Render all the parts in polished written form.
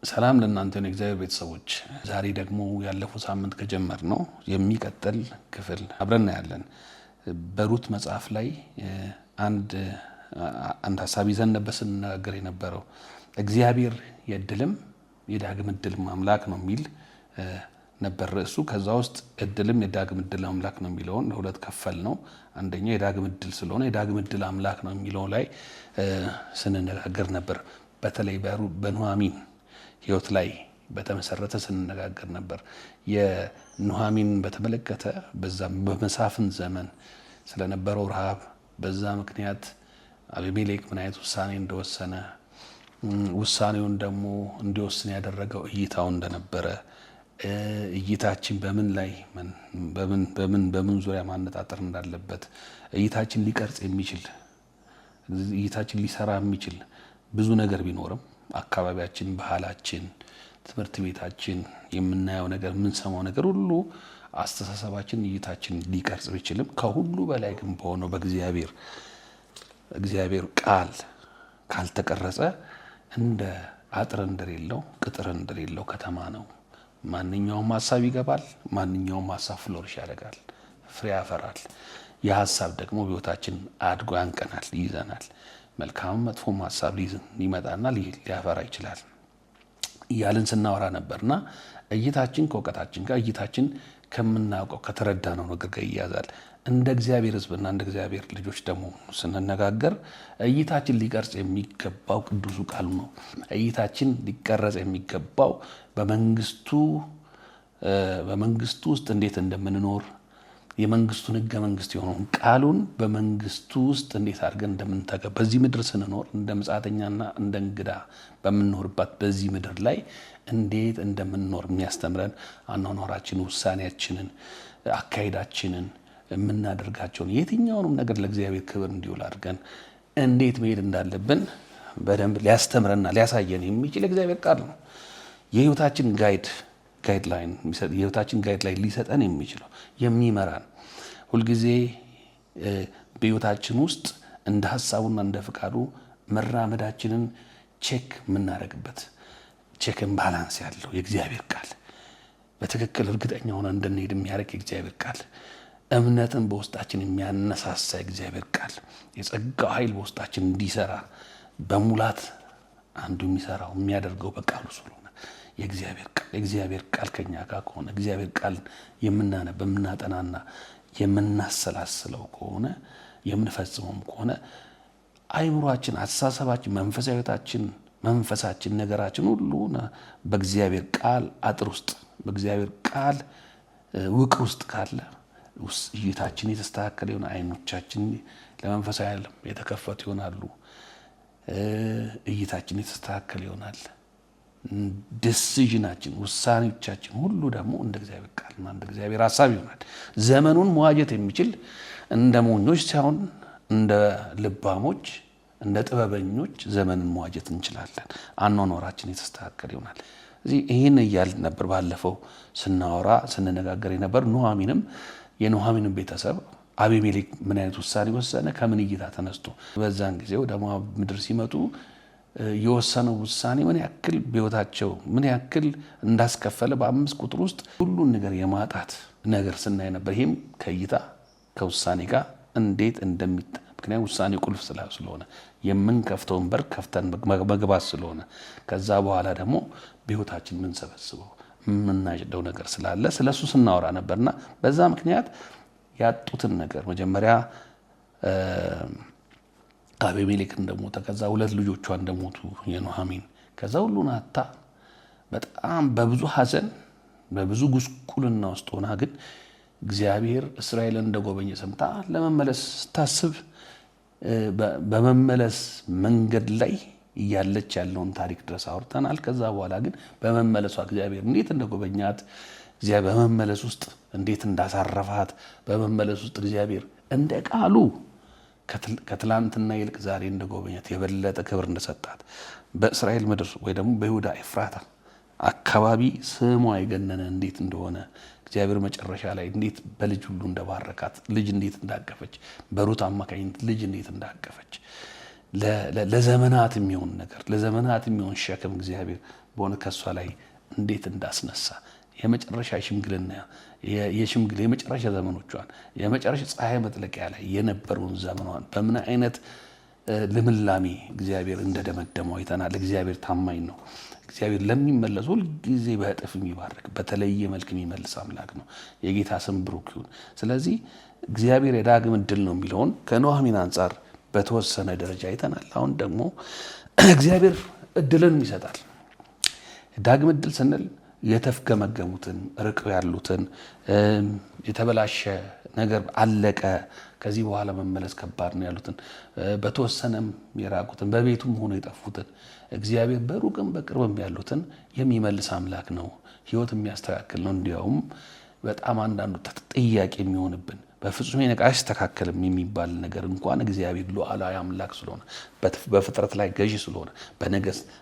ሰላም ለእናንተ ነው እግዚአብሔር ቤተሰቦች። ዛሬ ደግሞ ያለፈው ሳምንት ከጀመርነው የሚቀጥል ክፍል አብረን ያለን በሩት መጽሐፍ ላይ አንድ ሐሳብ ይዘን ነበር ስንነጋገር የነበረው እግዚአብሔር የእድልም የዳግም እድልም አምላክ ነው የሚል ነበር ርዕሱ። ከዛ ውስጥ እድልም የዳግም እድል አምላክ ነው የሚለውን ለሁለት ከፈል ነው። አንደኛው የዳግም እድል ስለሆነ የዳግም እድል አምላክ ነው የሚለው ላይ ስንነጋገር ነበር። በተለይ በኑኃሚን ህይወት ላይ በተመሰረተ ስንነጋገር ነበር። የኑኃሚን በተመለከተ በዛ በመሳፍን ዘመን ስለነበረው ረሃብ በዛ ምክንያት አቤሜሌክ ምን አይነት ውሳኔ እንደወሰነ ውሳኔውን ደግሞ እንዲወስን ያደረገው እይታው እንደነበረ እይታችን በምን ላይ በምን ዙሪያ ማነጣጠር እንዳለበት እይታችን ሊቀርጽ የሚችል እይታችን ሊሰራ የሚችል ብዙ ነገር ቢኖርም አካባቢያችን፣ ባህላችን፣ ትምህርት ቤታችን የምናየው ነገር የምንሰማው ነገር ሁሉ አስተሳሰባችን እይታችን ሊቀርጽ ቢችልም ከሁሉ በላይ ግን በሆነው በእግዚአብሔር ቃል ካልተቀረጸ እንደ አጥር እንደሌለው ቅጥር እንደሌለው ከተማ ነው። ማንኛውም ሐሳብ ይገባል፣ ማንኛውም ሐሳብ ፍሎሪሽ ያደርጋል፣ ፍሬ ያፈራል። የሐሳብ ደግሞ በህይወታችን አድጎ ያንቀናል፣ ይይዘናል። መልካም መጥፎም ሐሳብ ሊመጣና ሊያፈራ ይችላል እያልን ስናወራ ነበርና እይታችን ከእውቀታችን ጋር እይታችን ከምናውቀው ከተረዳነው ነገር ጋር ይያዛል። እንደ እግዚአብሔር ሕዝብና እንደ እግዚአብሔር ልጆች ደግሞ ስንነጋገር እይታችን ሊቀርጽ የሚገባው ቅዱሱ ቃል ነው። እይታችን ሊቀረጽ የሚገባው በመንግስቱ ውስጥ እንዴት እንደምንኖር የመንግስቱን ህገ መንግስት የሆነውን ቃሉን በመንግስቱ ውስጥ እንዴት አድርገን እንደምንተገ በዚህ ምድር ስንኖር እንደ ምጽአተኛና እንደ እንግዳ በምንኖርባት በዚህ ምድር ላይ እንዴት እንደምንኖር የሚያስተምረን አኗኗራችን፣ ውሳኔያችንን፣ አካሄዳችንን የምናደርጋቸውን የትኛውንም ነገር ለእግዚአብሔር ክብር እንዲውል አድርገን እንዴት መሄድ እንዳለብን በደንብ ሊያስተምረንና ሊያሳየን የሚችል እግዚአብሔር ቃል ነው። የህይወታችን ጋይድላይን ሊሰጠን የሚችለው የሚመራን ሁልጊዜ በህይወታችን ውስጥ እንደ ሐሳቡና እንደ ፍቃዱ መራመዳችንን ቼክ የምናደርግበት ቼክን ባላንስ ያለው የእግዚአብሔር ቃል በትክክል እርግጠኛ ሆነ እንድንሄድ የሚያደርግ የእግዚአብሔር ቃል እምነትን በውስጣችን የሚያነሳሳ የእግዚአብሔር ቃል የጸጋው ኃይል በውስጣችን እንዲሰራ በሙላት አንዱ የሚሰራው የሚያደርገው በቃሉ ስለሆነ የእግዚአብሔር ቃል ከኛ ጋር ከሆነ እግዚአብሔር ቃል የምናነብ የምናጠናና የምናሰላስለው ከሆነ የምንፈጽመውም ከሆነ አይምሯችን፣ አስተሳሰባችን፣ መንፈሳችን ነገራችን ሁሉ በእግዚአብሔር ቃል አጥር ውስጥ በእግዚአብሔር ቃል ውቅር ውስጥ ካለ እይታችን የተስተካከለ ይሆናል። አይኖቻችን ለመንፈሳዊ ዓለም የተከፈቱ ይሆናሉ። እይታችን የተስተካከለ ይሆናል። ዲሲዥናችን ውሳኔዎቻችን ሁሉ ደግሞ እንደ እግዚአብሔር ቃልና እንደ እግዚአብሔር ሐሳብ ይሆናል። ዘመኑን መዋጀት የሚችል እንደ ሞኞች ሳይሆን እንደ ልባሞች፣ እንደ ጥበበኞች ዘመንን መዋጀት እንችላለን። አኗኗራችን የተስተካከለ ይሆናል። እዚህ ይህን እያልን ነበር ባለፈው ስንነጋገር የነበር። የኑኃሚንም ቤተሰብ አቤሜሌክ ምን አይነት ውሳኔ ወሰነ? ከምን እይታ ተነስቶ? በዛን ጊዜ ወደ ሞዓብ ምድር ሲመጡ የወሰነው ውሳኔ ምን ያክል በህይወታቸው ምን ያክል እንዳስከፈለ በ5 ቁጥር ውስጥ ሁሉን ነገር የማጣት ነገር ስናይ ነበር። ይሄም ከእይታ ከውሳኔ ጋር እንዴት ምክንያቱም ውሳኔ ቁልፍ ስለሆነ የምንከፍተውን በር ከፍተን መግባት ስለሆነ ከዛ በኋላ ደግሞ በህይወታችን የምንሰበስበው የምናጭደው ነገር ስላለ ስለሱ ስናወራ ነበርና በዛ ምክንያት ያጡትን ነገር መጀመሪያ አቤሜሌክ እንደሞተ ከዛ 2 ልጆቿ እንደሞቱ የኑኃሚን ከዛ ሁሉን አታ በጣም በብዙ ሐዘን በብዙ ጉስቁልና ውስጥ ሆና ግን እግዚአብሔር እስራኤልን እንደጎበኘ ሰምታ ለመመለስ ስታስብ በመመለስ መንገድ ላይ እያለች ያለውን ታሪክ ድረስ አውርተናል። ከዛ በኋላ ግን በመመለሷ እግዚአብሔር እንዴት እንደጎበኛት እግዚአብሔር በመመለስ ውስጥ እንዴት እንዳሳረፋት በመመለስ ውስጥ እግዚአብሔር እንደ ቃሉ ከትላንትና ይልቅ ዛሬ እንደጎበኛት የበለጠ ክብር እንደሰጣት በእስራኤል ምድር ወይ ደግሞ በይሁዳ ኤፍራታ አካባቢ ስሟ የገነነ እንዴት እንደሆነ እግዚአብሔር መጨረሻ ላይ እንዴት በልጅ ሁሉ እንደባረካት ልጅ እንዴት እንዳቀፈች በሩት አማካኝነት ልጅ እንዴት እንዳቀፈች ለዘመናት የሚሆን ነገር ለዘመናት የሚሆን ሸክም እግዚአብሔር በሆነ ከሷ ላይ እንዴት እንዳስነሳ የመጨረሻ ሽምግልና የመጨረሻ ዘመኖቿን የመጨረሻ ፀሐይ መጥለቂያ ላይ የነበረውን ዘመኗን በምን አይነት ልምላሜ እግዚአብሔር እንደደመደመው አይተናል። እግዚአብሔር ታማኝ ነው። እግዚአብሔር ለሚመለስ ሁል ጊዜ በእጥፍ የሚባርክ በተለየ መልክ የሚመልስ አምላክ ነው። የጌታ ስም ብሩክ ይሁን። ስለዚህ እግዚአብሔር የዳግም ዕድል ነው የሚለውን ከኑኃሚን አንጻር በተወሰነ ደረጃ አይተናል። አሁን ደግሞ እግዚአብሔር ዕድልን ይሰጣል። ዳግም ዕድል ስንል የተፍገመገሙትን ርቀው ያሉትን የተበላሸ ነገር አለቀ ከዚህ በኋላ መመለስ ከባድ ነው ያሉትን በተወሰነም የራቁትን በቤቱም ሆኖ የጠፉትን እግዚአብሔር በሩቅም በቅርብም ያሉትን የሚመልስ አምላክ ነው። ሕይወት የሚያስተካክል ነው። እንዲያውም በጣም አንዳንዱ ጥያቄ የሚሆንብን በፍጹም አይስተካከልም የሚባል ነገር እንኳን እግዚአብሔር ሉዓላዊ አምላክ ስለሆነ በፍጥረት ላይ ገዢ ስለሆነ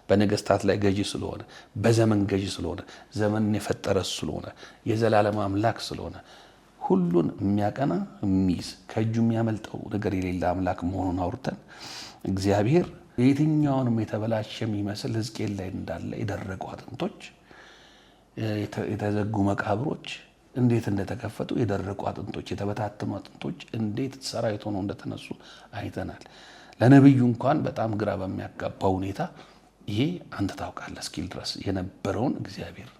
በነገስታት ላይ ገዢ ስለሆነ በዘመን ገዢ ስለሆነ ዘመንን የፈጠረ ስለሆነ የዘላለም አምላክ ስለሆነ ሁሉን የሚያቀና የሚይዝ ከእጁ የሚያመልጠው ነገር የሌለ አምላክ መሆኑን አውርተን እግዚአብሔር የትኛውንም የተበላሸ የሚመስል ሕዝቅኤል ላይ እንዳለ የደረቁ አጥንቶች የተዘጉ መቃብሮች እንዴት እንደተከፈቱ የደረቁ አጥንቶች የተበታተኑ አጥንቶች እንዴት ሰራዊት ሆነው እንደተነሱ አይተናል። ለነብዩ እንኳን በጣም ግራ በሚያጋባ ሁኔታ ይሄ አንተ ታውቃለህ እስኪል ድረስ የነበረውን እግዚአብሔር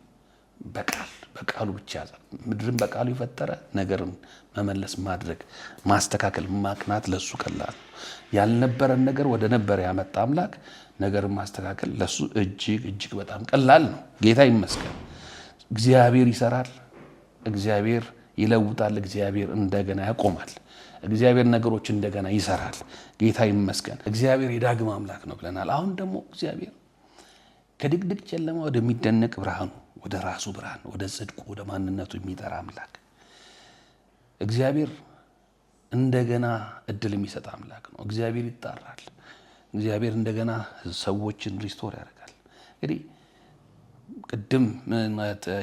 በቃሉ ብቻ ያዘ። ምድርን በቃሉ የፈጠረ ነገርን መመለስ ማድረግ ማስተካከል ማቅናት ለሱ ቀላል። ያልነበረን ነገር ወደ ነበረ ያመጣ አምላክ ነገርን ማስተካከል ለሱ እጅግ በጣም ቀላል ነው። ጌታ ይመስገን። እግዚአብሔር ይሰራል። እግዚአብሔር ይለውጣል። እግዚአብሔር እንደገና ያቆማል። እግዚአብሔር ነገሮች እንደገና ይሰራል። ጌታ ይመስገን። እግዚአብሔር የዳግም አምላክ ነው ብለናል። አሁን ደግሞ እግዚአብሔር ከድቅድቅ ጨለማ ወደሚደነቅ ብርሃኑ ወደ ራሱ ብርሃን ወደ ጽድቁ ወደ ማንነቱ የሚጠራ አምላክ እግዚአብሔር እንደገና እድል የሚሰጥ አምላክ ነው። እግዚአብሔር ይጣራል። እግዚአብሔር እንደገና ሰዎችን ሪስቶር ያደርጋል። እንግዲህ ቅድም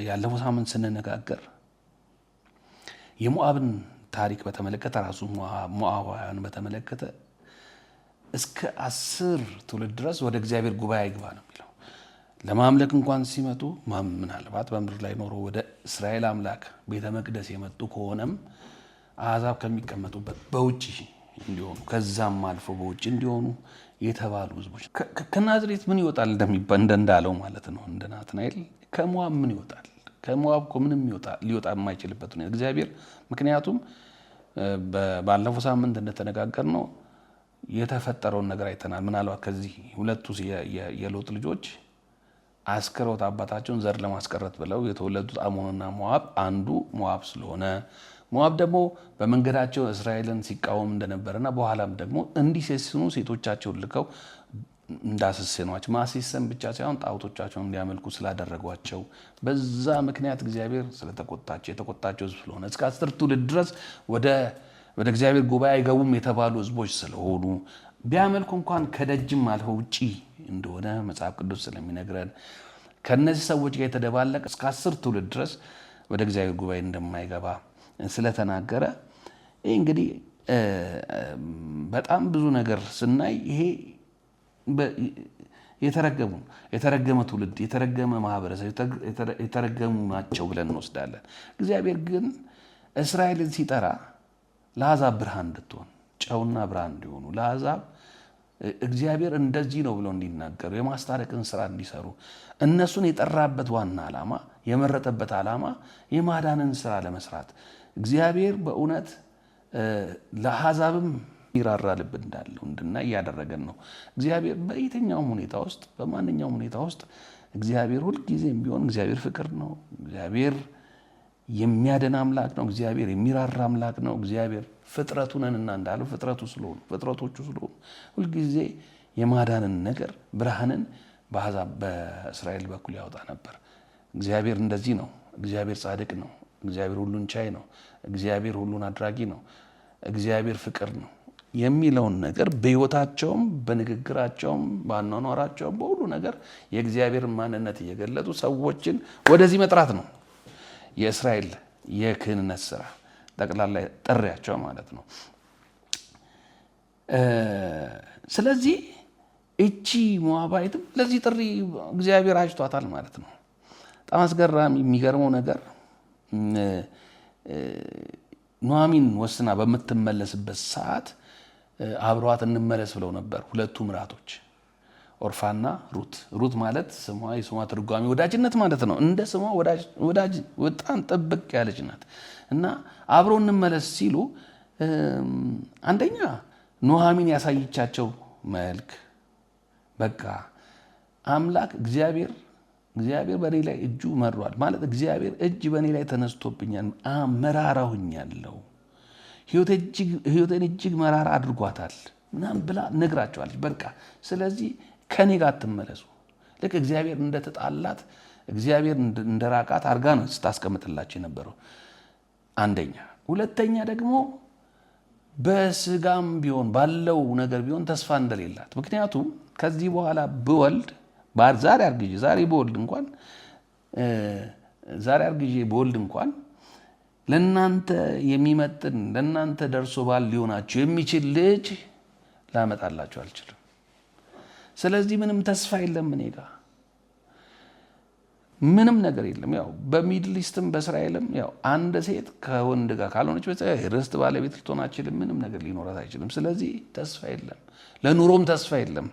ያለፈው ሳምንት ስንነጋገር የሞዓብን ታሪክ በተመለከተ ራሱ ሞዓባውያን በተመለከተ እስከ 10 ትውልድ ድረስ ወደ እግዚአብሔር ጉባኤ ይግባ ነው የሚለው። ለማምለክ እንኳን ሲመጡ ምናልባት በምድር ላይ ኖሮ ወደ እስራኤል አምላክ ቤተ መቅደስ የመጡ ከሆነም አሕዛብ ከሚቀመጡበት በውጭ እንዲሆኑ ከዛም አልፎ በውጭ እንዲሆኑ የተባሉ ህዝቦች ከናዝሬት ምን ይወጣል እንዳለው ማለት ነው። እንደ ናትናኤል ከሞዓብ ምን ይወጣል? ከሞዓብ እኮ ምንም ሊወጣ የማይችልበት ነው እግዚአብሔር። ምክንያቱም ባለፈው ሳምንት እንደተነጋገር ነው የተፈጠረውን ነገር አይተናል። ምናልባት ከዚህ ሁለቱ የሎጥ ልጆች አስከረውት አባታቸውን ዘር ለማስቀረት ብለው የተወለዱት አሞንና ሞዓብ አንዱ ሞዓብ ስለሆነ ሞዓብ ደግሞ በመንገዳቸው እስራኤልን ሲቃወም እንደነበረና በኋላም ደግሞ እንዲሴስኑ ሴቶቻቸውን ልከው እንዳሰሰኗቸው ማሴሰን ብቻ ሳይሆን ጣዖቶቻቸውን እንዲያመልኩ ስላደረጓቸው በዛ ምክንያት እግዚአብሔር የተቆጣቸው ህዝብ ስለሆነ እስከ 10 ትውልድ ድረስ ወደ እግዚአብሔር ጉባኤ አይገቡም የተባሉ ህዝቦች ስለሆኑ ቢያመልኩ እንኳን ከደጅም አልፈው ውጪ እንደሆነ መጽሐፍ ቅዱስ ስለሚነግረን ከነዚህ ሰዎች ጋር የተደባለቀ እስከ 10 ትውልድ ድረስ ወደ እግዚአብሔር ጉባኤ እንደማይገባ ስለተናገረ ይሄ እንግዲህ በጣም ብዙ ነገር ስናይ ይሄ የተረገመ ትውልድ የተረገመ ማህበረሰብ የተረገሙ ናቸው ብለን እንወስዳለን። እግዚአብሔር ግን እስራኤልን ሲጠራ ለአሕዛብ ብርሃን እንድትሆን ጨውና ብርሃን እንዲሆኑ ለአሕዛብ እግዚአብሔር እንደዚህ ነው ብለው እንዲናገሩ የማስታረቅን ስራ እንዲሰሩ እነሱን የጠራበት ዋና ዓላማ የመረጠበት ዓላማ የማዳንን ስራ ለመስራት እግዚአብሔር በእውነት ለአሕዛብም ይራራ ልብ እንዳለው እንድናይ እያደረገን ነው። እግዚአብሔር በየትኛውም ሁኔታ ውስጥ በማንኛውም ሁኔታ ውስጥ እግዚአብሔር ሁልጊዜም ቢሆን እግዚአብሔር ፍቅር ነው። እግዚአብሔር የሚያድን አምላክ ነው። እግዚአብሔር የሚራራ አምላክ ነው። እግዚአብሔር ፍጥረቱ ነንና እንዳለው ፍጥረቶቹ ስለሆኑ ሁልጊዜ የማዳንን ነገር ብርሃንን በአሕዛብ በእስራኤል በኩል ያወጣ ነበር። እግዚአብሔር እንደዚህ ነው። እግዚአብሔር ጻድቅ ነው። እግዚአብሔር ሁሉን ቻይ ነው። እግዚአብሔር ሁሉን አድራጊ ነው። እግዚአብሔር ፍቅር ነው የሚለውን ነገር በሕይወታቸውም በንግግራቸውም በአኗኗራቸውም በሁሉ ነገር የእግዚአብሔር ማንነት እየገለጡ ሰዎችን ወደዚህ መጥራት ነው የእስራኤል የክህንነት ስራ ጠቅላላ ጥሪያቸው ማለት ነው። ስለዚህ እቺ ሞዓባዊትም ለዚህ ጥሪ እግዚአብሔር አጭቷታል ማለት ነው። በጣም አስገራሚ የሚገርመው ነገር ኑኃሚን ወስና በምትመለስበት ሰዓት አብረዋት እንመለስ ብለው ነበር ሁለቱ ምራቶች ኦርፋና ሩት። ሩት ማለት ስሟ የስሟ ትርጓሜ ወዳጅነት ማለት ነው። እንደ ስሟ ወዳጅ በጣም ጥብቅ ያለች ናት እና አብረው እንመለስ ሲሉ አንደኛ ኑኃሚን ያሳየቻቸው መልክ በቃ አምላክ እግዚአብሔር በኔ ላይ እጁ መሯል ማለት እግዚአብሔር እጅ በኔ ላይ ተነስቶብኛል፣ መራራ ሆኛለሁ፣ ህይወቴን እጅግ መራራ አድርጓታል ምናምን ብላ ነግራቸዋለች። በቃ ስለዚህ ከኔ ጋር አትመለሱ። ልክ እግዚአብሔር እንደተጣላት እግዚአብሔር እንደራቃት አድርጋ ነው ስታስቀምጥላቸው የነበረው አንደኛ። ሁለተኛ ደግሞ በስጋም ቢሆን ባለው ነገር ቢሆን ተስፋ እንደሌላት። ምክንያቱም ከዚህ በኋላ ብወልድ ዛሬ አርግዤ በወልድ እንኳን ለእናንተ የሚመጥን ለእናንተ ደርሶ ባል ሊሆናችሁ የሚችል ልጅ ላመጣላችሁ አልችልም። ስለዚህ ምንም ተስፋ የለም፣ እኔ ጋር ምንም ነገር የለም። ያው በሚድል ኢስትም በእስራኤልም ያው አንድ ሴት ከወንድ ጋር ካልሆነች ርስት ባለቤት ልትሆን አትችልም፣ ምንም ነገር ሊኖራት አይችልም። ስለዚህ ተስፋ የለም፣ ለኑሮም ተስፋ የለም።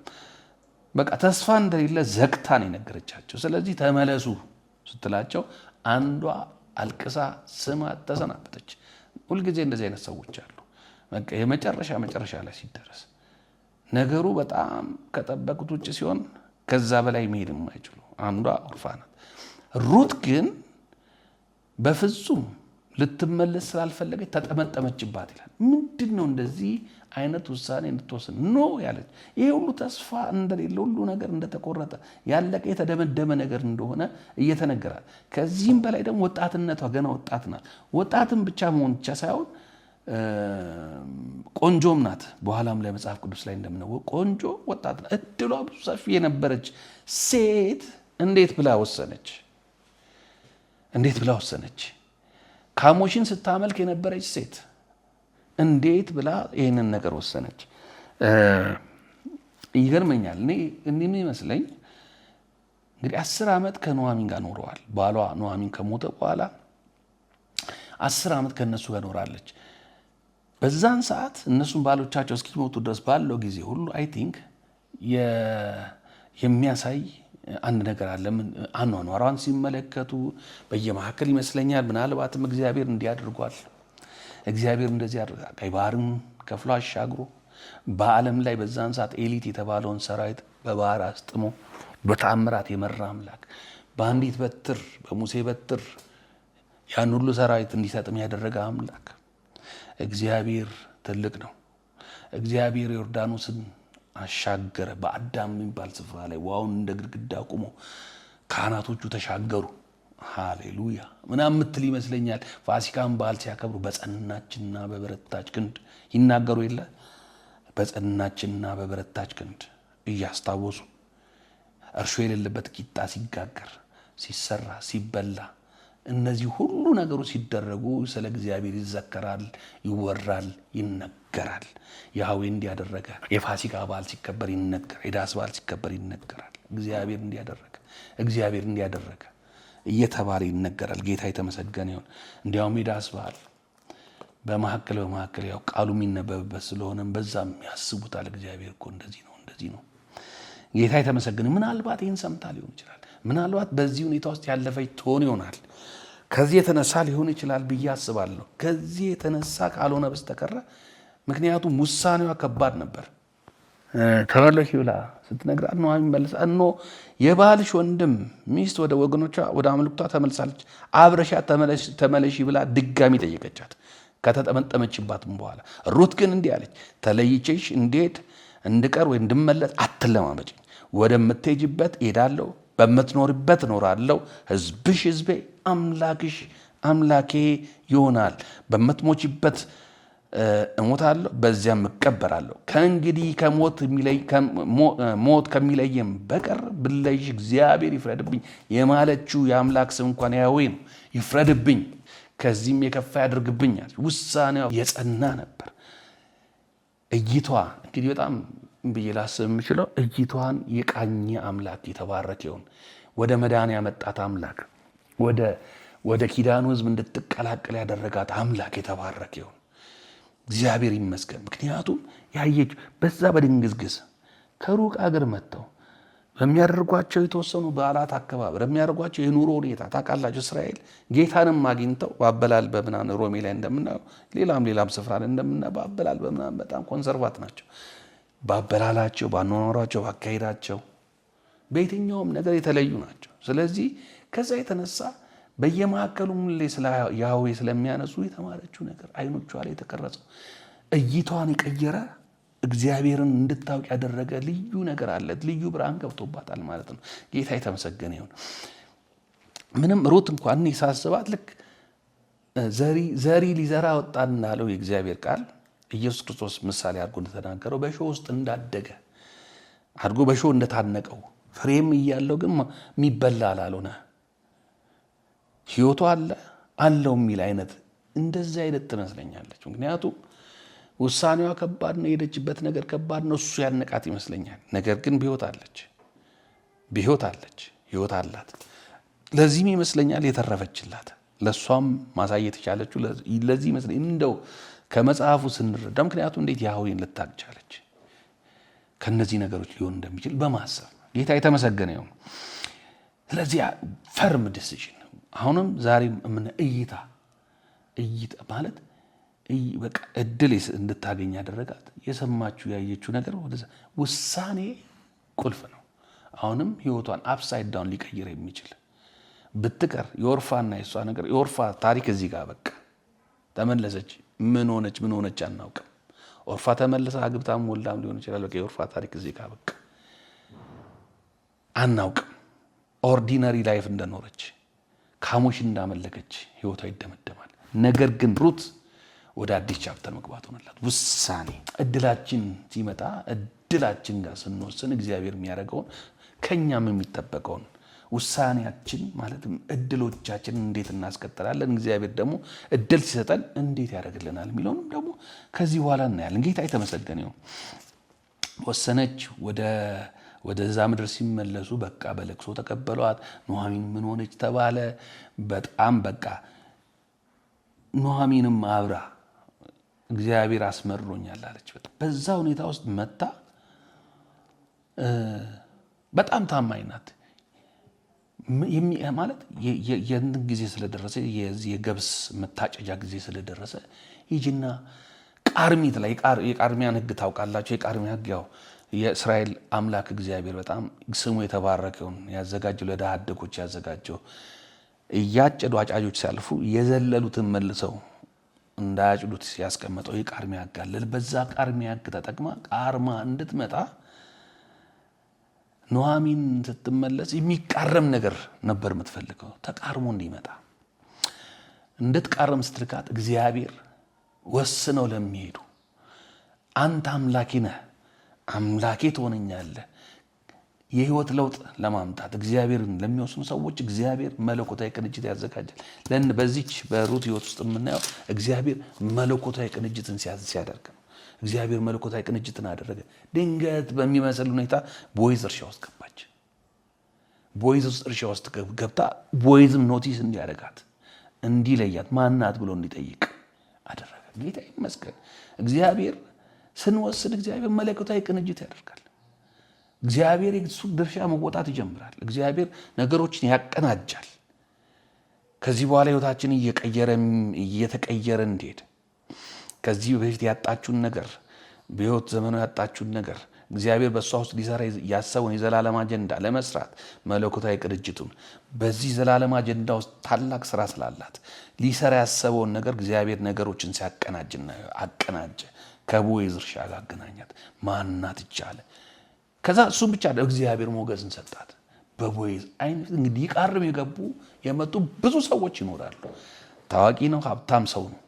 በቃ ተስፋ እንደሌለ ዘግታን የነገረቻቸው። ስለዚህ ተመለሱ ስትላቸው አንዷ አልቅሳ ስማ ተሰናበተች። ሁልጊዜ እንደዚህ አይነት ሰዎች አሉ። በቃ የመጨረሻ ላይ ሲደረስ ነገሩ በጣም ከጠበቁት ውጭ ሲሆን ከዛ በላይ መሄድ የማይችሉ አንዷ ኦርፋ ናት። ሩት ግን በፍጹም ልትመለስ ስላልፈለገች ተጠመጠመችባት ይላል። ምንድን ነው እንደዚህ አይነት ውሳኔ እንድትወስን ኖ ያለች? ይሄ ሁሉ ተስፋ እንደሌለ ሁሉ ነገር እንደተቆረጠ ያለቀ የተደመደመ ነገር እንደሆነ እየተነገራል። ከዚህም በላይ ደግሞ ወጣትነቷ ገና ወጣት ናት። ወጣትም ብቻ መሆን ብቻ ሳይሆን ቆንጆም ናት። በኋላም ላይ መጽሐፍ ቅዱስ ላይ እንደምናየው ቆንጆ ወጣት ናት። እድሏ ብዙ ሰፊ የነበረች ሴት እንዴት ብላ ወሰነች? ካሞሽን ስታመልክ የነበረች ሴት እንዴት ብላ ይህንን ነገር ወሰነች? ይገርመኛል። እኔ ይመስለኝ እንግዲህ 10 ዓመት ከኑኃሚን ጋር ኖረዋል። ባሏ ኑኃሚን ከሞተ በኋላ 10 ዓመት ከነሱ ጋር ኖራለች። በዛን ሰዓት እነሱም ባሎቻቸው እስኪሞቱ ድረስ ባለው ጊዜ ሁሉ አይ ቲንክ የሚያሳይ አንድ ነገር አለ። አኗኗሯን ሲመለከቱ በየመካከል ይመስለኛል ምናልባትም እግዚአብሔር እንዲያደርጓል። እግዚአብሔር እንደዚህ ያደርጋል። ቀይ ባህርን ከፍሎ አሻግሮ በዓለም ላይ በዛን ሰዓት ኤሊት የተባለውን ሰራዊት በባህር አስጥሞ በተአምራት የመራ አምላክ በአንዲት በትር በሙሴ በትር ያን ሁሉ ሰራዊት እንዲሰጥም ያደረገ አምላክ እግዚአብሔር ትልቅ ነው። እግዚአብሔር ዮርዳኖስን አሻገረ። በአዳም የሚባል ስፍራ ላይ ውሃውን እንደ ግድግዳ ቆሞ ካህናቶቹ ተሻገሩ። ሃሌሉያ ምናምን የምትል ይመስለኛል። ፋሲካን በዓል ሲያከብሩ በጸናችና በበረታች ክንድ ይናገሩ የለ በጸናችና በበረታች ክንድ እያስታወሱ እርሾ የሌለበት ቂጣ ሲጋገር ሲሰራ ሲበላ እነዚህ ሁሉ ነገሮች ሲደረጉ ስለ እግዚአብሔር ይዘከራል፣ ይወራል፣ ይነገራል። ያህዌ እንዲያደረገ የፋሲካ በዓል ሲከበር ይነገራል፣ የዳስ በዓል ሲከበር ይነገራል። እግዚአብሔር እንዲያደረገ እየተባለ ይነገራል። ጌታ የተመሰገነ ይሁን። እንዲያውም የዳስ በዓል በመካከል ያው ቃሉ የሚነበብበት ስለሆነ በዛም ያስቡታል። እግዚአብሔር እኮ እንደዚህ ነው። ጌታ የተመሰገነ። ምናልባት ይህን ሰምታ ሊሆን ይችላል። ምናልባት በዚህ ሁኔታ ውስጥ ያለፈች ትሆን ይሆናል። ከዚህ የተነሳ ሊሆን ይችላል ብዬ አስባለሁ። ከዚህ የተነሳ ካልሆነ በስተቀር ምክንያቱም ውሳኔዋ ከባድ ነበር። ተመለሽ ብላ ስትነግራት ኑኃሚን መልሳ እነሆ የባልሽ ወንድም ሚስት ወደ ወገኖቿ ወደ አምልኮቷ ተመልሳለች፣ አብረሻት ተመለሺ ብላ ድጋሚ ጠየቀቻት ከተጠመጠመችባትም በኋላ። ሩት ግን እንዲህ አለች፣ ተለይቼሽ እንዴት እንድቀር ወይ እንድመለስ አትለማመጭኝ። ወደምትሄጂበት እሄዳለሁ፣ በምትኖርበት እኖራለሁ። ሕዝብሽ ሕዝቤ፣ አምላክሽ አምላኬ ይሆናል። በምትሞችበት እሞታለሁ፣ በዚያም እቀበራለሁ። ከእንግዲህ ሞት ከሚለየም በቀር ብለይሽ እግዚአብሔር ይፍረድብኝ። የማለችው የአምላክ ስም እንኳን ያህዌ ነው። ይፍረድብኝ፣ ከዚህም የከፋ ያድርግብኛል። ውሳኔዋ የጸና ነበር። እይቷ እንግዲህ በጣም ብዬ ላስብ የምችለው እይቷን የቃኘ አምላክ የተባረከውን ወደ መዳን ያመጣት አምላክ ወደ ኪዳኑ ሕዝብ እንድትቀላቀል ያደረጋት አምላክ የተባረከውን እግዚአብሔር ይመስገን። ምክንያቱም ያየች በዛ በድንግዝግዝ ከሩቅ አገር መጥተው በሚያደርጓቸው የተወሰኑ በዓላት አከባበር በሚያደርጓቸው የኑሮ ሁኔታ ታውቃላችሁ፣ እስራኤል ጌታንም አግኝተው በአበላል በምናምን ሮሜ ላይ እንደምናየው ሌላም ስፍራ ላይ እንደምናየው በአበላል በምናምን በጣም ኮንሰርቫት ናቸው። በአበላላቸው፣ ባኗኗሯቸው፣ ባካሄዳቸው በየትኛውም ነገር የተለዩ ናቸው። ስለዚህ ከዛ የተነሳ በየማዕከሉ ሙሌ ስለ ያህዌ ስለሚያነሱ የተማረችው ነገር አይኖቿ ላይ የተቀረጸው እይቷን የቀየረ እግዚአብሔርን እንድታውቅ ያደረገ ልዩ ነገር አለ። ልዩ ብርሃን ገብቶባታል ማለት ነው። ጌታ የተመሰገነ ይሁን። ምንም ሩት እንኳን ሳስባት ልክ ዘሪ ሊዘራ ወጣ እንዳለው የእግዚአብሔር ቃል ኢየሱስ ክርስቶስ ምሳሌ አድርጎ እንደተናገረው በእሾህ ውስጥ እንዳደገ አድርጎ በእሾህ እንደታነቀው ፍሬም እያለው ግን የሚበላ አላልሆነ ሕይወቱ አለው የሚል አይነት እንደዚህ አይነት ትመስለኛለች። ምክንያቱም ውሳኔዋ ከባድ ነው፣ የሄደችበት ነገር ከባድ ነው። እሱ ያነቃት ይመስለኛል። ነገር ግን በሕይወት አለች፣ ሕይወት አላት። ለዚህም ይመስለኛል የተረፈችላት፣ ለእሷም ማሳየት የቻለችው ለዚህ ይመስለኛል እንደው ከመጽሐፉ ስንረዳ። ምክንያቱም እንዴት ያህዌን ልታቅ ቻለች? ከነዚህ ነገሮች ሊሆን እንደሚችል በማሰብ ጌታ የተመሰገነ ይሁን። ስለዚህ ፈርም ዲሲዥን አሁንም ዛሬም ምን እይታ ማለት በቃ እድል እንድታገኝ ያደረጋት የሰማችሁ ያየችው ነገር ወደዛ ውሳኔ ቁልፍ ነው። አሁንም ህይወቷን አፕሳይድ ዳውን ሊቀይር የሚችል ብትቀር የኦርፋና የሷ ነገር የኦርፋ ታሪክ እዚህ ጋር በቃ ተመለሰች። ምን ሆነች አናውቅም። ኦርፋ ተመለሰ አግብታም ወልዳም ሊሆን ይችላል። በቃ የኦርፋ ታሪክ እዚህ ጋር በቃ አናውቅም። ኦርዲነሪ ላይፍ እንደኖረች ካሞሽ እንዳመለከች ህይወቷ ይደመደማል። ነገር ግን ሩት ወደ አዲስ ቻፕተር መግባት ሆነላት። ውሳኔ እድላችን ሲመጣ እድላችን ጋር ስንወስን እግዚአብሔር የሚያደርገውን ከኛም የሚጠበቀውን ውሳኔያችን ማለትም እድሎቻችንን እንዴት እናስቀጥላለን፣ እግዚአብሔር ደግሞ እድል ሲሰጠን እንዴት ያደርግልናል የሚለውንም ደግሞ ከዚህ በኋላ እናያለን። ጌታ የተመሰገነ ይሁን። ወሰነች። ወደዛ ምድር ሲመለሱ በቃ በለቅሶ ተቀበሏት። ኑኃሚን ምን ሆነች ተባለ። በጣም በቃ ኑኃሚንም አብራ እግዚአብሔር አስመሮኛል አለች። በዛ ሁኔታ ውስጥ መታ በጣም ታማኝ ናት። ማለት የእንትን ጊዜ ስለደረሰ የገብስ መታጨጃ ጊዜ ስለደረሰ ሂጂና ቃርሚት ላይ የቃርሚያን ሕግ ታውቃላችሁ። የቃርሚያ ሕግ ያው የእስራኤል አምላክ እግዚአብሔር በጣም ስሙ የተባረከውን ያዘጋጀው ለድሃ አደጎች ያዘጋጀው እያጨዱ አጫጆች ሲያልፉ የዘለሉትን መልሰው እንዳያጭዱት ያስቀመጠው የቃርሚያ ሕግ አለ። በዛ ቃርሚያ ሕግ ተጠቅማ ቃርማ እንድትመጣ ኑኃሚን ስትመለስ የሚቃረም ነገር ነበር የምትፈልገው። ተቃርሞ እንዲመጣ እንድትቃረም ስትልካት እግዚአብሔር ወስነው ለሚሄዱ አንተ አምላኬ ነህ፣ አምላኬ ትሆነኛለህ፣ የህይወት ለውጥ ለማምጣት እግዚአብሔርን ለሚወስኑ ሰዎች እግዚአብሔር መለኮታዊ ቅንጅት ያዘጋጃል። በዚች በሩት ህይወት ውስጥ የምናየው እግዚአብሔር መለኮታዊ ቅንጅትን ሲያደርግ ነው። እግዚአብሔር መለኮታዊ ቅንጅትን አደረገ። ድንገት በሚመስል ሁኔታ ቦይዝ እርሻ ውስጥ ገባች። ቦይዝ እርሻ ውስጥ ገብታ ቦይዝም ኖቲስ እንዲያደርጋት እንዲለያት ማናት ብሎ እንዲጠይቅ አደረገ። ጌታ ይመስገን። እግዚአብሔር ስንወስድ እግዚአብሔር መለኮታዊ ቅንጅት ያደርጋል። እግዚአብሔር የሱ ድርሻ መወጣት ይጀምራል። እግዚአብሔር ነገሮችን ያቀናጃል። ከዚህ በኋላ ህይወታችን እየተቀየረ እንዲሄድ ከዚህ በፊት ያጣችሁን ነገር በህይወት ዘመኑ ያጣችሁን ነገር እግዚአብሔር በእሷ ውስጥ ሊሰራ ያሰበውን የዘላለም አጀንዳ ለመስራት መለኮታዊ ቅንጅቱን በዚህ ዘላለም አጀንዳ ውስጥ ታላቅ ስራ ስላላት ሊሰራ ያሰበውን ነገር እግዚአብሔር ነገሮችን ሲያቀናጅና አቀናጀ። ከቦይዝ እርሻ ጋር አገናኛት። ማናት ይቻለ። ከዛ እሱም ብቻ እግዚአብሔር ሞገስን ሰጣት። በቦይዝ አይነት እንግዲህ ይቃርም የመጡ ብዙ ሰዎች ይኖራሉ። ታዋቂ ነው፣ ሀብታም ሰው ነው።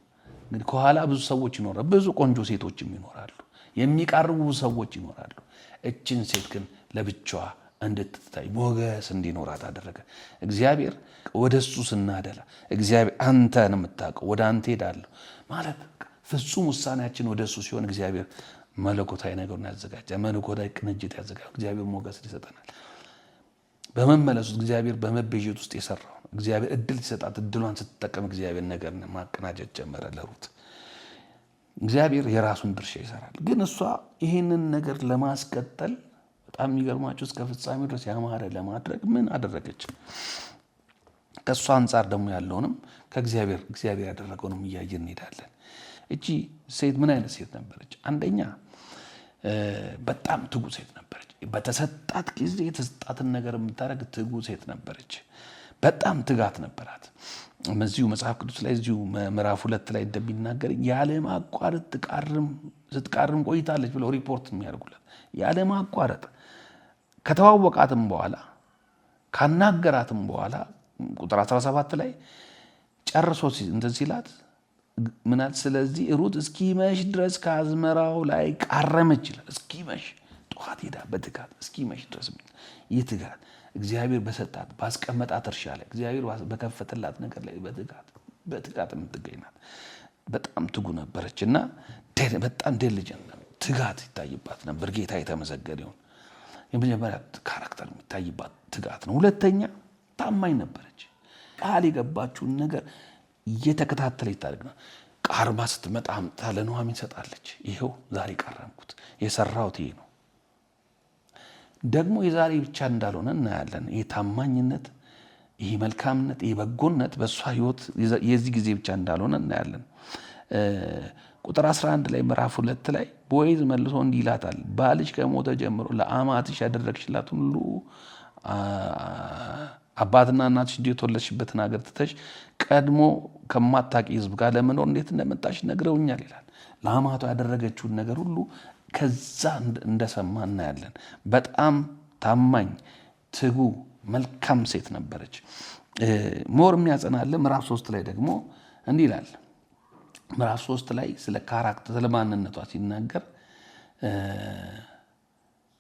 እንግዲህ ከኋላ ብዙ ሰዎች ይኖራሉ። ብዙ ቆንጆ ሴቶችም ይኖራሉ። የሚቃርቡ ሰዎች ይኖራሉ። እችን ሴት ግን ለብቻዋ እንድትታይ ሞገስ እንዲኖራት አደረገ። እግዚአብሔር ወደሱ ስናደላ እግዚአብሔር አንተን የምታውቀው ወደ አንተ ሄዳለሁ ማለት ፍጹም ውሳኔያችን ወደሱ ሲሆን እግዚአብሔር መለኮታዊ ነገሩን ያዘጋጃል። መለኮታዊ ቅንጅት ያዘጋጃል። እግዚአብሔር ሞገስ ይሰጠናል። በመመለስ ውስጥ እግዚአብሔር በመቤዠት ውስጥ የሰራው እግዚአብሔር እድል ሲሰጣት እድሏን ስትጠቀም እግዚአብሔር ነገር ማቀናጀት ጀመረ ለሩት። እግዚአብሔር የራሱን ድርሻ ይሰራል። ግን እሷ ይህንን ነገር ለማስቀጠል በጣም የሚገርማችሁ እስከ ፍጻሜ ድረስ ያማረ ለማድረግ ምን አደረገች? ከእሷ አንጻር ደግሞ ያለውንም እግዚአብሔር ያደረገውንም እያየን እንሄዳለን። እቺ ሴት ምን አይነት ሴት ነበረች? አንደኛ በጣም ትጉ ሴት ነበረች። በተሰጣት ጊዜ የተሰጣትን ነገር የምታደርግ ትጉ ሴት ነበረች። በጣም ትጋት ነበራት። እዚሁ መጽሐፍ ቅዱስ ላይ እዚሁ ምዕራፍ 2 ላይ እንደሚናገር ያለማቋረጥ ስትቃርም ቆይታለች ብለው ሪፖርት የሚያደርጉላት ያለማቋረጥ ከተዋወቃትም በኋላ ካናገራትም በኋላ ቁጥር 17 ላይ ጨርሶ እንትን ሲላት ምናል ስለዚህ ሩት እስኪመሽ ድረስ ከአዝመራው ላይ ቃረመች ይላል። እስኪመሽ ጠዋት ሄዳ በትጋት እስኪመሽ ድረስ ይትጋት እግዚአብሔር በሰጣት ባስቀመጣት እርሻ ላይ እግዚአብሔር በከፈተላት ነገር ላይ በትጋት የምትገኝናት በጣም ትጉ ነበረች እና በጣም ዲሊጀንት ትጋት ይታይባት ነበር። ጌታ የተመሰገነ ይሁን። የመጀመሪያ ካራክተር የሚታይባት ትጋት ነው። ሁለተኛ ታማኝ ነበረች። ቃል የገባችውን ነገር እየተከታተለች ታደርግ ነው። ቃርማ ስትመጣ አምጥታ ለኑኃሚን ሰጣለች። ይሄው ዛሬ ቃረምኩት፣ የሰራሁት ይሄ ነው። ደግሞ የዛሬ ብቻ እንዳልሆነ እናያለን። ይሄ ታማኝነት፣ ይሄ መልካምነት፣ ይሄ በጎነት በእሷ ሕይወት የዚህ ጊዜ ብቻ እንዳልሆነ እናያለን። ቁጥር 11 ላይ ምዕራፍ 2 ላይ ቦዔዝ መልሶ እንዲህ ይላታል፣ ባልሽ ከሞተ ጀምሮ ለአማትሽ ያደረግሽላትን ሁሉ አባትና እናትሽ የተወለድሽበትን ሀገር ትተሽ ቀድሞ ከማታውቂ ሕዝብ ጋር ለመኖር እንዴት እንደመጣሽ ነግረውኛል ይላል። ለአማቷ ያደረገችውን ነገር ሁሉ ከዛ እንደሰማ እናያለን። በጣም ታማኝ፣ ትጉ፣ መልካም ሴት ነበረች። ሞር የሚያጸናለ ምዕራፍ 3 ላይ ደግሞ እንዲህ ይላል። ምዕራፍ 3 ላይ ስለ ካራክተር ስለ ማንነቷ ሲናገር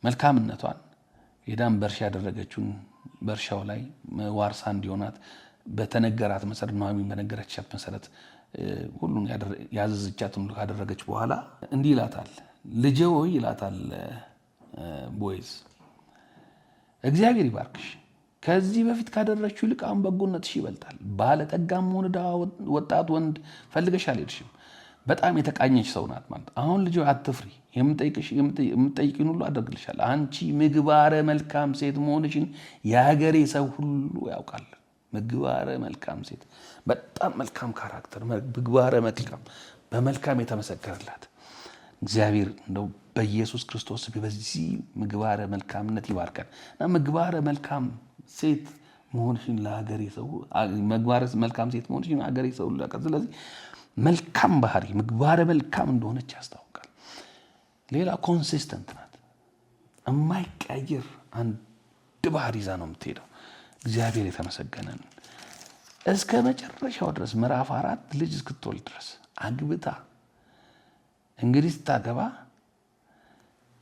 መልካምነቷን ሄዳም በእርሻ ያደረገችውን በእርሻው ላይ ዋርሳ እንዲሆናት በተነገራት መሰረት ኑኃሚን በነገረቻት መሰረት ሁሉን ያዘዘቻትን ሁሉ ካደረገች በኋላ እንዲህ ይላታል። ልጄ ሆይ ይላታል ቦዔዝ፣ እግዚአብሔር ይባርክሽ። ከዚህ በፊት ካደረግሽው ይልቅ አሁን በጎነትሽ ይበልጣል። ባለጠጋም ሆነ ድሃ ወጣት ወንድ ፈልገሽ አልሄድሽም። በጣም የተቃኘች ሰው ናት ማለት። አሁን ልጄ አትፍሪ፣ የምጠይቂን ሁሉ አደርግልሻለሁ። አንቺ ምግባረ መልካም ሴት መሆንሽን የሀገሬ ሰው ሁሉ ያውቃል። ምግባረ መልካም ሴት፣ በጣም መልካም ካራክተር፣ ምግባረ መልካም፣ በመልካም የተመሰከረላት እግዚአብሔር እንደው በኢየሱስ ክርስቶስ በዚህ ምግባረ መልካምነት ይባርካል። እና ምግባረ መልካም ሴት መሆንሽን ለሀገሬ ሰው ምግባረ መልካም ሴት መሆንሽን ለሀገሬ ሰው ያውቃል። ስለዚህ መልካም ባህሪ ምግባረ መልካም እንደሆነች ያስታውቃል። ሌላ ኮንሲስተንት ናት። የማይቀያየር አንድ ባህሪ ይዛ ነው የምትሄደው። እግዚአብሔር የተመሰገነን እስከ መጨረሻው ድረስ ምዕራፍ 4 ልጅ እስክትወልድ ድረስ አግብታ እንግዲህ ስታገባ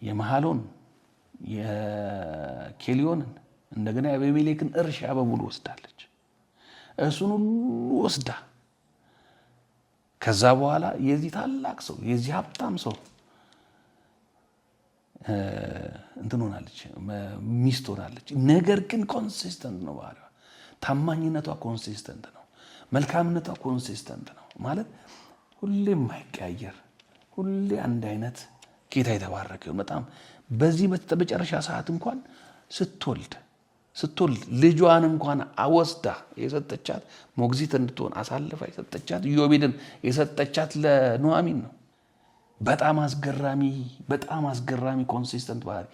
የመሐሎን የኬሊዮንን እንደገና የአቤሜሌክን እርሻ በሙሉ ወስዳለች። እሱን ሁሉ ወስዳ ከዛ በኋላ የዚህ ታላቅ ሰው የዚህ ሀብታም ሰው እንትን ሆናለች፣ ሚስት ሆናለች። ነገር ግን ኮንሲስተንት ነው ባህሪዋ። ታማኝነቷ ኮንሲስተንት ነው። መልካምነቷ ኮንሲስተንት ነው ማለት ሁሌ የማይቀያየር ሁሌ አንድ አይነት። ጌታ የተባረከ ይሁን። በጣም በዚህ በመጨረሻ ሰዓት እንኳን ስትወልድ ልጇን እንኳን አወስዳ የሰጠቻት ሞግዚት እንድትሆን አሳልፋ የሰጠቻት ኢዮቤድን የሰጠቻት ለኑኃሚን ነው። በጣም አስገራሚ ኮንሲስተንት ባህሪ።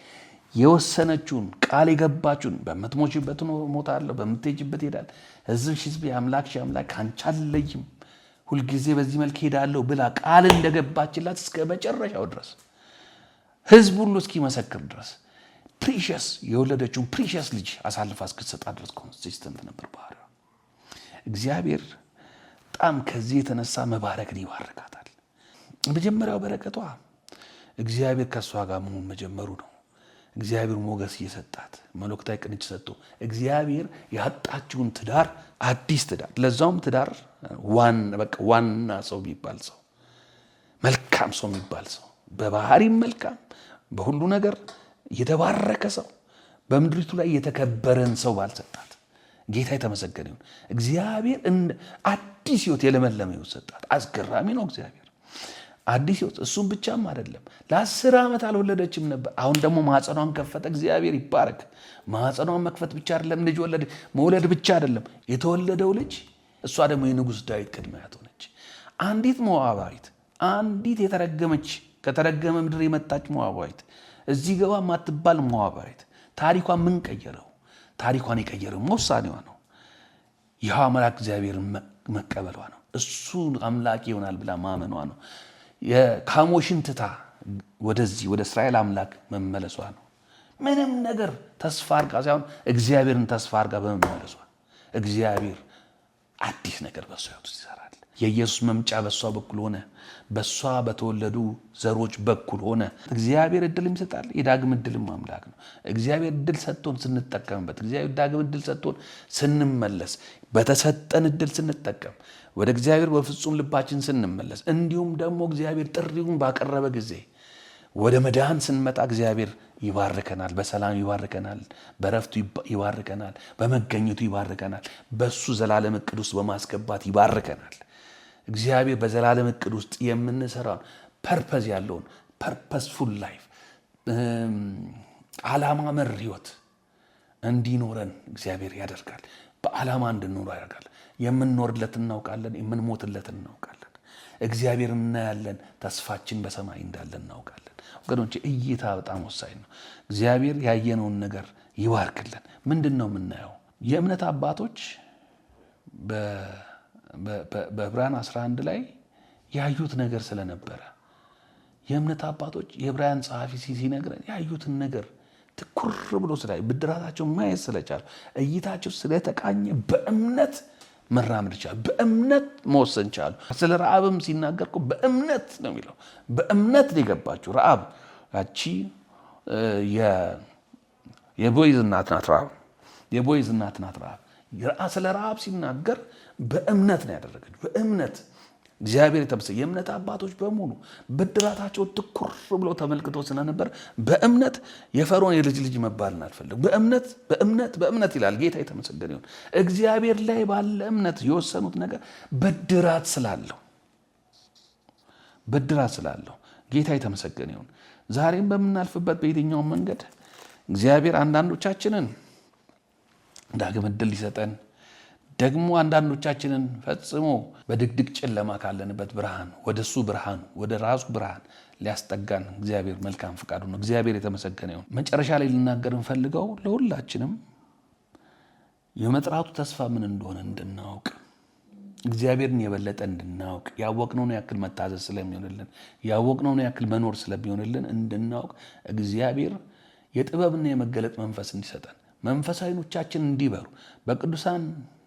የወሰነችውን ቃል የገባችውን በምትሞችበት እሞታለሁ፣ በምትሄጂበት እሄዳለሁ፣ ሕዝብሽ አምላክሽ አምላክ ከአንቺ አልለይም፣ ሁልጊዜ በዚህ መልክ ሄዳለሁ ብላ ቃል እንደገባችላት እስከ መጨረሻው ድረስ ሕዝብ ሁሉ እስኪመሰክር ድረስ ፕሪሸስ የወለደችውን ፕሪሸስ ልጅ አሳልፋ እስክትሰጣ ድረስ ኮንሲስተንት ነበር ባህሪዋ። እግዚአብሔር በጣም ከዚህ የተነሳ መባረክን ይባርካታል። መጀመሪያው በረከቷ እግዚአብሔር ከእሷ ጋር መሆን መጀመሩ ነው። እግዚአብሔር ሞገስ እየሰጣት መለኮታዊ ቅንጅት ሰጥቶ እግዚአብሔር ያጣችውን ትዳር አዲስ ትዳር፣ ለዛውም ትዳር ዋና ሰው የሚባል ሰው፣ መልካም ሰው የሚባል ሰው፣ በባህሪም መልካም በሁሉ ነገር የተባረከ ሰው በምድሪቱ ላይ የተከበረን ሰው ባልሰጣት። ጌታ የተመሰገነ ይሁን። እግዚአብሔር አዲስ ሕይወት የለመለመ ሕይወት ሰጣት። አስገራሚ ነው እግዚአብሔር አዲስ ሕይወት። እሱም ብቻም አይደለም ለ10 ዓመት አልወለደችም ነበር። አሁን ደግሞ ማህፀኗን ከፈተ። እግዚአብሔር ይባረክ። ማህፀኗን መክፈት ብቻ አይደለም ልጅ ወለደ። መውለድ ብቻ አይደለም የተወለደው ልጅ እሷ ደግሞ የንጉሥ ዳዊት ቅድመ አያት ሆነች። አንዲት ሞዓባዊት፣ አንዲት የተረገመች ከተረገመ ምድር የመጣች ሞዓባዊት፣ እዚህ ገባ ማትባል ሞዓባዊት ታሪኳን ምን ቀየረው? ታሪኳን የቀየረው ውሳኔዋ ነው። ይህ አምላክ እግዚአብሔርን መቀበሏ ነው። እሱ አምላክ ይሆናል ብላ ማመኗ ነው። የካሞሽን ትታ ወደዚህ ወደ እስራኤል አምላክ መመለሷ ነው። ምንም ነገር ተስፋ አርጋ ሳይሆን እግዚአብሔርን ተስፋ አርጋ በመመለሷ እግዚአብሔር አዲስ ነገር በሷ ሕይወት ይሰራል። የኢየሱስ መምጫ በሷ በኩል ሆነ። በሷ በተወለዱ ዘሮች በኩል ሆነ። እግዚአብሔር እድል ይሰጣል። የዳግም እድልም አምላክ ነው። እግዚአብሔር እድል ሰጥቶን ስንጠቀምበት፣ እግዚአብሔር ዳግም እድል ሰጥቶን ስንመለስ፣ በተሰጠን እድል ስንጠቀም፣ ወደ እግዚአብሔር በፍጹም ልባችን ስንመለስ፣ እንዲሁም ደግሞ እግዚአብሔር ጥሪውን ባቀረበ ጊዜ ወደ መዳን ስንመጣ እግዚአብሔር ይባርከናል። በሰላም ይባርከናል። በረፍቱ ይባርከናል። በመገኘቱ ይባርከናል። በሱ ዘላለም እቅድ ውስጥ በማስገባት ይባርከናል። እግዚአብሔር በዘላለም እቅድ ውስጥ የምንሰራውን ፐርፐዝ ያለውን ፐርፐስፉል ላይፍ ዓላማ መር ህይወት እንዲኖረን እግዚአብሔር ያደርጋል። በዓላማ እንድንኖር ያደርጋል። የምንኖርለት እናውቃለን፣ የምንሞትለት እናውቃለን። እግዚአብሔር እናያለን፣ ተስፋችን በሰማይ እንዳለ እናውቃለን። ወገኖቼ እይታ በጣም ወሳኝ ነው። እግዚአብሔር ያየነውን ነገር ይባርክልን። ምንድን ነው የምናየው? የእምነት አባቶች በዕብራውያን 11 ላይ ያዩት ነገር ስለነበረ የእምነት አባቶች የዕብራውያን ጸሐፊ ሲነግረን ያዩትን ነገር ትኩር ብሎ ስላይ ብድራታቸው ማየት ስለቻሉ እይታቸው ስለተቃኘ በእምነት መራመድ ቻሉ። በእምነት መወሰን ቻሉ። ስለ ረዓብም ሲናገር እኮ በእምነት ነው የሚለው። በእምነት ሊገባቸው ረዓብ ያቺ የቦይዝ እናት ናት ረዓብ። የቦይዝ እናት ናት ረዓብ። ስለ ረዓብ ሲናገር በእምነት ነው ያደረገችው። በእምነት እግዚአብሔር የተመሰገነ። የእምነት አባቶች በሙሉ ብድራታቸው ትኩር ብሎ ተመልክቶ ስለነበር በእምነት የፈርዖን የልጅ ልጅ መባልን አልፈለጉም። በእምነት ይላል። ጌታ የተመሰገነ ይሁን። እግዚአብሔር ላይ ባለ እምነት የወሰኑት ነገር ብድራት ስላለው ጌታ የተመሰገነ ይሁን። ዛሬም በምናልፍበት በየትኛውም መንገድ እግዚአብሔር አንዳንዶቻችንን ዳግም ዕድል ሊሰጠን ደግሞ አንዳንዶቻችንን ፈጽሞ በድቅድቅ ጨለማ ካለንበት ብርሃን ወደሱ ብርሃን ወደ ራሱ ብርሃን ሊያስጠጋን እግዚአብሔር መልካም ፈቃዱ ነው። እግዚአብሔር የተመሰገነ ይሁን። መጨረሻ ላይ ልናገር እንፈልገው ለሁላችንም የመጥራቱ ተስፋ ምን እንደሆነ እንድናውቅ፣ እግዚአብሔርን የበለጠ እንድናውቅ፣ ያወቅነውን ያክል መታዘዝ ስለሚሆንልን፣ ያወቅነውን ያክል መኖር ስለሚሆንልን እንድናውቅ እግዚአብሔር የጥበብና የመገለጥ መንፈስ እንዲሰጠን፣ መንፈሳዊ ዓይኖቻችን እንዲበሩ፣ በቅዱሳን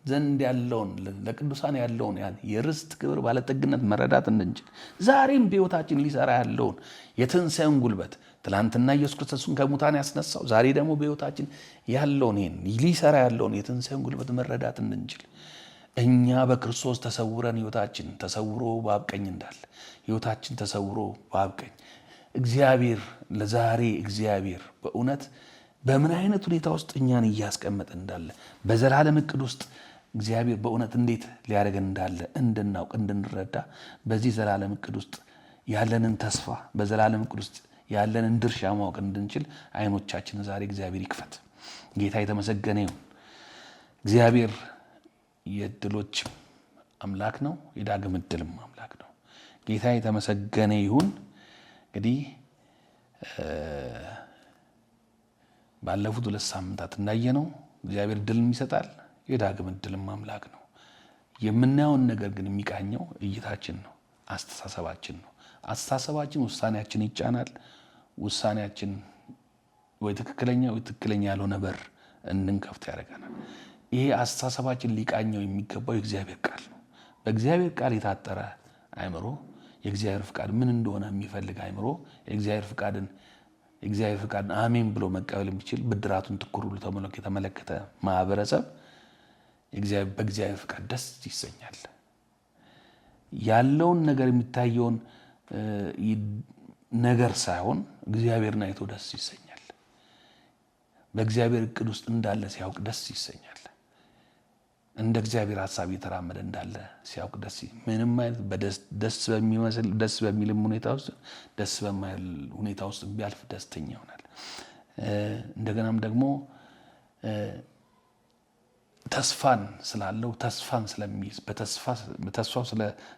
ዘንድ ያለውን ለቅዱሳን ያለውን ያን የርስት ክብር ባለጠግነት መረዳት እንድንችል፣ ዛሬም በሕይወታችን ሊሰራ ያለውን የትንሣኤውን ጉልበት ትላንትና ኢየሱስ ክርስቶስን ከሙታን ያስነሳው ዛሬ ደግሞ በሕይወታችን ያለውን ይሄን ሊሰራ ያለውን የትንሣኤውን ጉልበት መረዳት እንድንችል፣ እኛ በክርስቶስ ተሰውረን ሕይወታችን ተሰውሮ በአብ ቀኝ እንዳለ ሕይወታችን ተሰውሮ በአብ ቀኝ እግዚአብሔር ለዛሬ እግዚአብሔር በእውነት በምን አይነት ሁኔታ ውስጥ እኛን እያስቀመጠ እንዳለ በዘላለም እቅድ ውስጥ እግዚአብሔር በእውነት እንዴት ሊያደርገን እንዳለ እንድናውቅ እንድንረዳ በዚህ ዘላለም እቅድ ውስጥ ያለንን ተስፋ በዘላለም እቅድ ውስጥ ያለንን ድርሻ ማወቅ እንድንችል ዓይኖቻችንን ዛሬ እግዚአብሔር ይክፈት። ጌታ የተመሰገነ ይሁን። እግዚአብሔር የእድሎች አምላክ ነው፣ የዳግም እድልም አምላክ ነው። ጌታ የተመሰገነ ይሁን። እንግዲህ ባለፉት 2 ሳምንታት እንዳየነው እግዚአብሔር እድልን ይሰጣል፣ የዳግም እድልም አምላክ ነው። የምናየውን ነገር ግን የሚቃኘው እይታችን ነው፣ አስተሳሰባችን ነው። አስተሳሰባችን ውሳኔያችን ይጫናል። ውሳኔያችን ወይ ትክክለኛ ያልሆነ በር እንድንከፍት ያደርገናል። ይሄ አስተሳሰባችን ሊቃኘው የሚገባው የእግዚአብሔር ቃል ነው። በእግዚአብሔር ቃል የታጠረ አእምሮ፣ የእግዚአብሔር ፍቃድ ምን እንደሆነ የሚፈልግ አእምሮ፣ የእግዚአብሔር ፍቃድን አሜን ብሎ መቀበል የሚችል ብድራቱን ትኩር ብሎ የተመለከተ ማህበረሰብ በእግዚአብሔር ፍቃድ ደስ ይሰኛል። ያለውን ነገር የሚታየውን ነገር ሳይሆን እግዚአብሔርን አይቶ ደስ ይሰኛል። በእግዚአብሔር እቅድ ውስጥ እንዳለ ሲያውቅ ደስ ይሰኛል። እንደ እግዚአብሔር ሐሳብ እየተራመደ እንዳለ ሲያውቅ ምንም አይነት ደስ በሚልም ሁኔታ ውስጥ ደስ በማይል ሁኔታ ውስጥ ቢያልፍ ደስተኛ ይሆናል። እንደገናም ደግሞ ተስፋን ስላለው ተስፋን ስለሚይዝ በተስፋው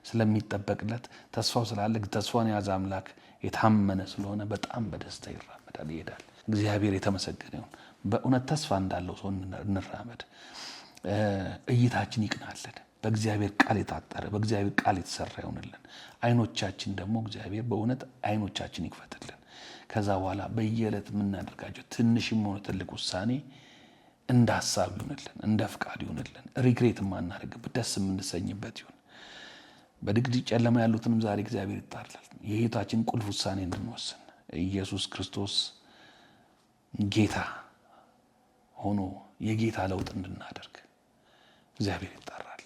ስለሚጠበቅለት ተስፋው ስላለ ተስፋን የያዘ አምላክ የታመነ ስለሆነ በጣም በደስታ ይራመዳል፣ ይሄዳል። እግዚአብሔር የተመሰገነ ይሁን። በእውነት ተስፋ እንዳለው ሰው እንራመድ። እይታችን ይቅናልን። በእግዚአብሔር ቃል የታጠረ በእግዚአብሔር ቃል የተሰራ ይሆንልን። አይኖቻችን ደግሞ እግዚአብሔር በእውነት አይኖቻችን ይክፈትልን። ከዛ በኋላ በየዕለት የምናደርጋቸው ትንሽም ሆነ ትልቅ ውሳኔ እንደ ሐሳብ ይሆንልን፣ እንደ ፍቃድ ይሆንልን። ሪግሬት የማናደርግበት ደስ የምንሰኝበት ይሁን። በድቅድቅ ጨለማ ያሉትንም ዛሬ እግዚአብሔር ይጣራል። የህይወታችን ቁልፍ ውሳኔ እንድንወስን ኢየሱስ ክርስቶስ ጌታ ሆኖ የጌታ ለውጥ እንድናደርግ እግዚአብሔር ይጣራል።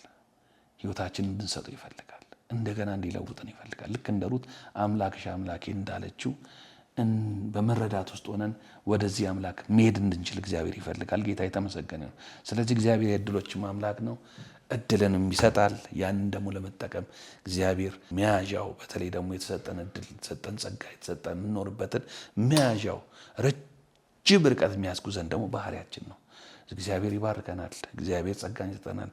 ህይወታችንን እንድንሰጠው ይፈልጋል። እንደገና እንዲለውጥን ይፈልጋል። ልክ እንደ ሩት አምላክሽ አምላኬ እንዳለችው በመረዳት ውስጥ ሆነን ወደዚህ አምላክ መሄድ እንድንችል እግዚአብሔር ይፈልጋል። ጌታ የተመሰገነ ነው። ስለዚህ እግዚአብሔር የእድሎችም አምላክ ነው፣ እድልንም ይሰጣል። ያንን ደግሞ ለመጠቀም እግዚአብሔር መያዣው በተለይ ደግሞ የተሰጠን እድል የተሰጠን ጸጋ የተሰጠን የምንኖርበትን መያዣው ረጅም ርቀት የሚያስጉዘን ደግሞ ባህሪያችን ነው። እግዚአብሔር ይባርከናል። እግዚአብሔር ጸጋን ይሰጠናል።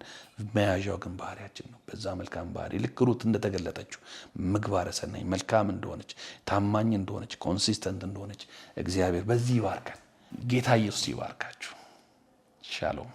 መያዣው ግን ባህሪያችን ነው። በዛ መልካም ባህሪ ልክ ሩት እንደተገለጠችው ምግባረ ሰናይ መልካም እንደሆነች ታማኝ እንደሆነች ኮንሲስተንት እንደሆነች እግዚአብሔር በዚህ ይባርከን። ጌታ ኢየሱስ ይባርካችሁ። ሻሎም